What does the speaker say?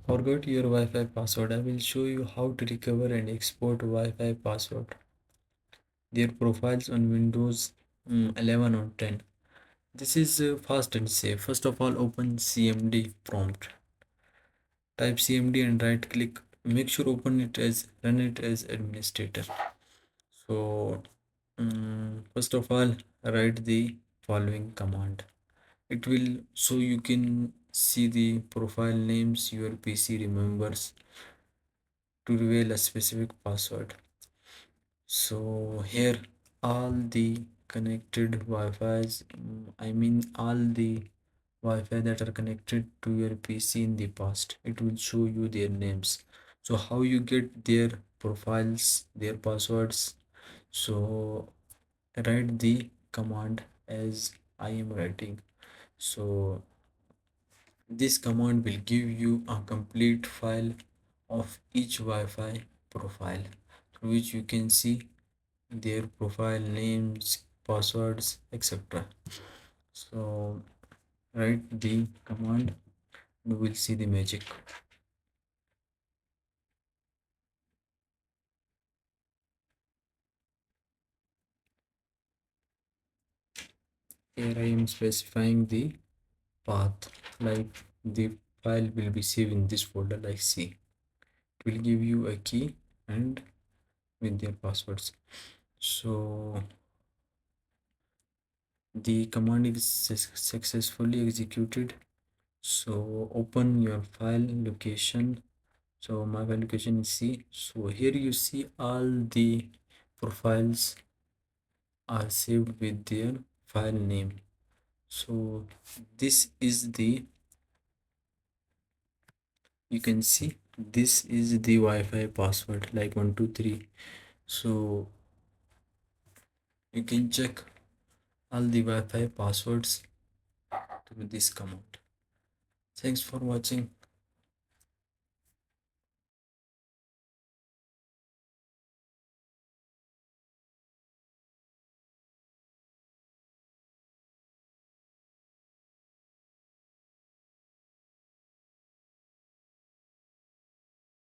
Forgot your Wi-Fi password. I will show you how to recover and export Wi-Fi password. Their profiles on Windows 11 or 10. This is fast and safe. First of all, open CMD prompt. Type CMD and right click. Make sure open it as run it as administrator. So first of all, write the following command. It will so you can see the profile names your PC remembers to reveal a specific password. So here all the connected Wi-Fi's, I mean all the Wi-Fi that are connected to your PC in the past, it will show you their names. So how you get their profiles, their passwords? So write the command as I am writing. So this command will give you a complete file of each Wi-Fi profile, through which you can see their profile names, passwords, etc. So write the command, you will see the magic. Here I am specifying the path, like the file will be saved in this folder like C. It will give you a key and with their passwords. So the command is successfully executed. So open your file location. So my file location is C. So here you see all the profiles are saved with their file name. So this is the, you can see this is the Wi-Fi password like 123. So you can check all the Wi-Fi passwords through this command. Thanks for watching.